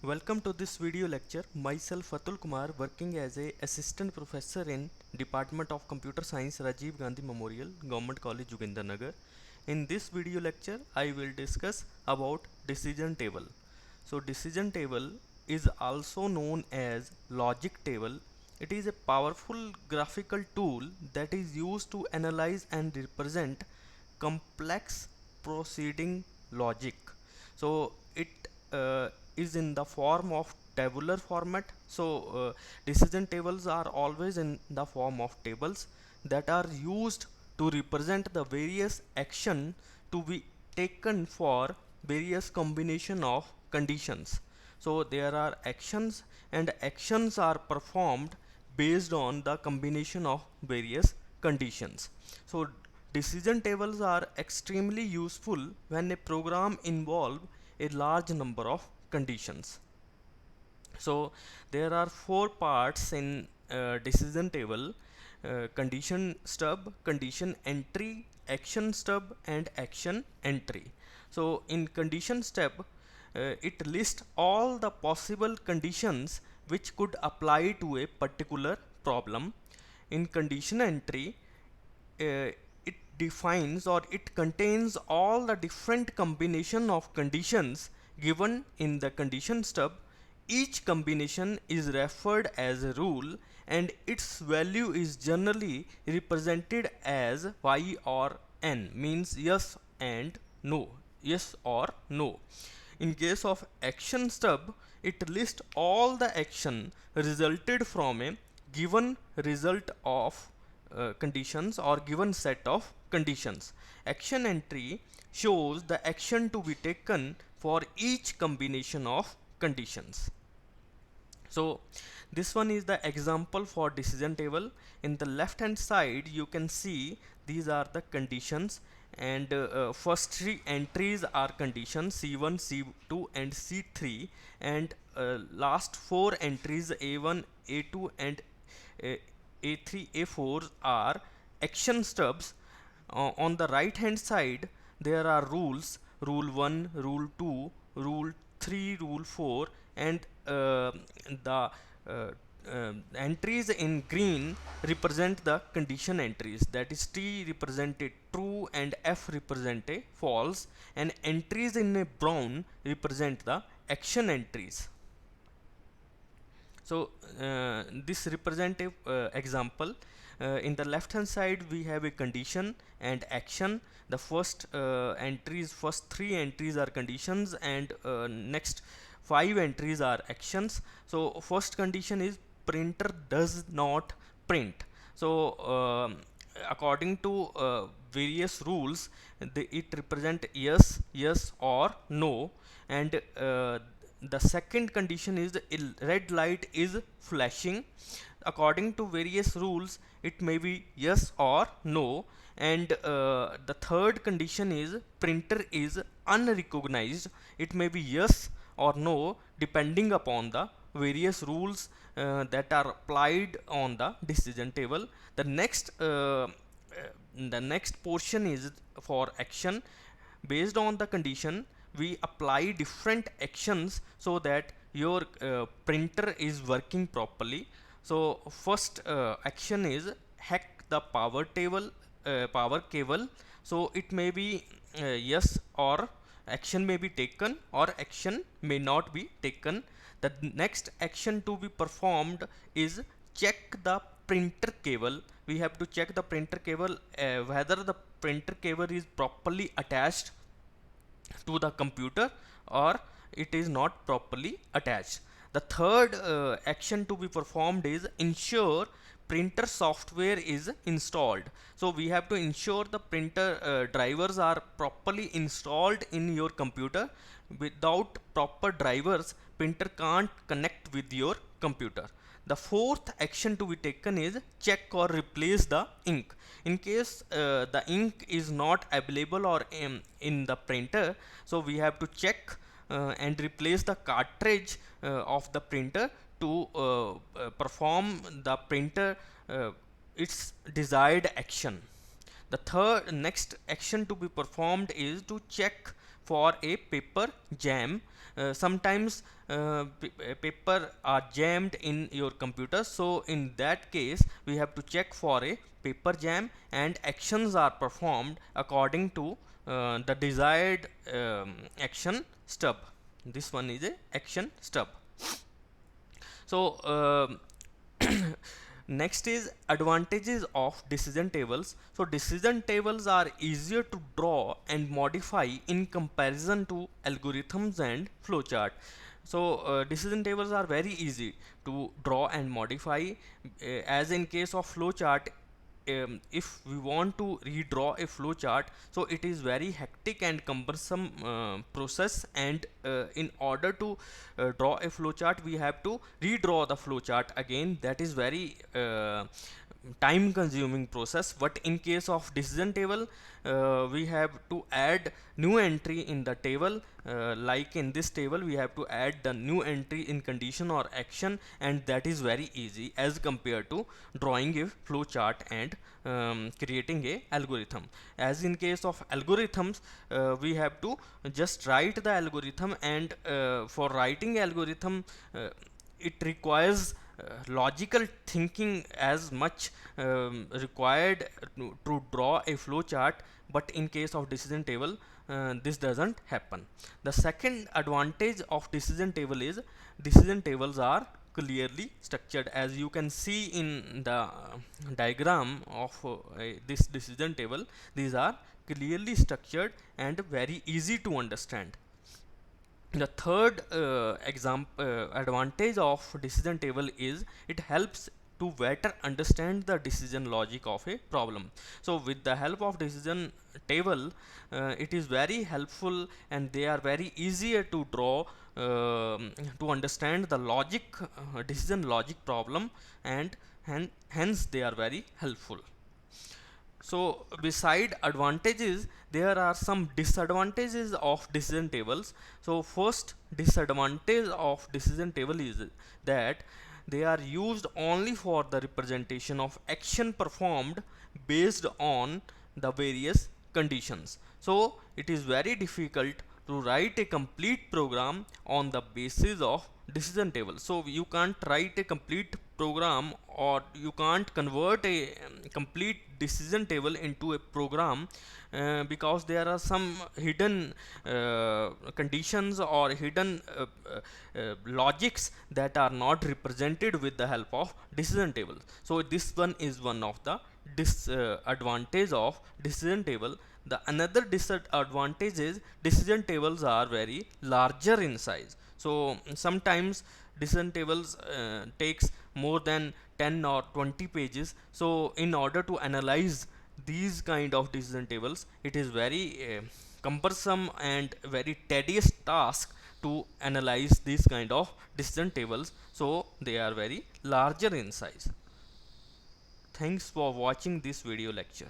Welcome to this video lecture. Myself Atul Kumar, working as a assistant professor in Department of Computer Science, Rajiv Gandhi Memorial, Government College, Jogindarnagar. In this video lecture, I will discuss about decision table. So decision table is also known as logic table. It is a powerful graphical tool that is used to analyze and represent complex proceeding logic. So it is in the form of tabular format. So decision tables are always in the form of tables that are used to represent the various action to be taken for various combination of conditions. So there are actions, and actions are performed based on the combination of various conditions. So decision tables are extremely useful when a program involves a large number of conditions. So there are four parts in decision table: condition stub, condition entry, action stub, and action entry. So in condition stub, it lists all the possible conditions which could apply to a particular problem. In condition entry, it defines, or it contains, all the different combination of conditions given in the condition stub. Each combination is referred as a rule, and its value is generally represented as y or n, means yes and no, yes or no. In case of action stub, it lists all the action resulted from a given result of conditions or given set of conditions. Action entry shows the action to be taken for each combination of conditions. So this one is the example for decision table. In the left hand side you can see these are the conditions, and first three entries are conditions C1, C2 and C3, and last four entries A1, A2 and A3, A4 are action stubs. On the right hand side there are rules: rule 1, rule 2, rule 3, rule 4, and the entries in green represent the condition entries, that is T represented true and F represented false, and entries in a brown represent the action entries. So this representative example, in the left hand side we have a condition and action. The first first three entries are conditions, and next five entries are actions. So first condition is printer does not print. So according to various rules, it represent yes, yes or no. And the second condition is the red light is flashing. According to various rules, it may be yes or no. And the third condition is printer is unrecognized. It may be yes or no depending upon the various rules that are applied on the decision table. The next portion is for action. Based on the condition, we apply different actions so that your printer is working properly. So first action is hack the power cable. So it may be yes, or action may be taken, or action may not be taken. The next action to be performed is check the printer cable. We have to check the printer cable, whether the printer cable is properly attached to the computer or it is not properly attached. The third action to be performed is ensure printer software is installed. So we have to ensure the printer drivers are properly installed in your computer. Without proper drivers, printer can't connect with your computer. The fourth action to be taken is check or replace the ink. In case the ink is not available or in the printer, so we have to check and replace the cartridge of the printer to perform the printer its desired action. The next action to be performed is to check for a paper jam. sometimes paper are jammed in your computer, so in that case we have to check for a paper jam, and actions are performed according to the desired action stub. This one is a action stub. So next is advantages of decision tables. So decision tables are easier to draw and modify in comparison to algorithms and flowchart. So decision tables are very easy to draw and modify, as in case of flowchart. If we want to redraw a flow chart, so it is very hectic and cumbersome process, and in order to draw a flow chart we have to redraw the flow chart again. That is very time consuming process. But in case of decision table, we have to add new entry in the table, like in this table we have to add the new entry in condition or action, and that is very easy as compared to drawing a flow chart and creating a algorithm. As in case of algorithms, we have to just write the algorithm, and for writing algorithm it requires logical thinking as much required to draw a flow chart. But in case of decision table, this doesn't happen. The second advantage of decision table is decision tables are clearly structured. As you can see in the diagram of this decision table, these are clearly structured and very easy to understand. The third advantage of decision table is it helps to better understand the decision logic of a problem. So with the help of decision table, it is very helpful, and they are very easier to draw to understand the logic, decision logic problem, and hence they are very helpful. So beside advantages, there are some disadvantages of decision tables. So first disadvantage of decision table is that they are used only for the representation of action performed based on the various conditions. So it is very difficult to write a complete program on the basis of decision table. So you can't write a complete program, or you can't convert a complete decision table into a program, because there are some hidden conditions or hidden logics that are not represented with the help of decision table. So this one is one of the disadvantage of decision table. The another disadvantage is decision tables are very larger in size. So sometimes decision tables takes more than 10 or 20 pages. So in order to analyze these kind of decision tables, it is very cumbersome and very tedious task to analyze these kind of decision tables. So they are very larger in size. Thanks for watching this video lecture.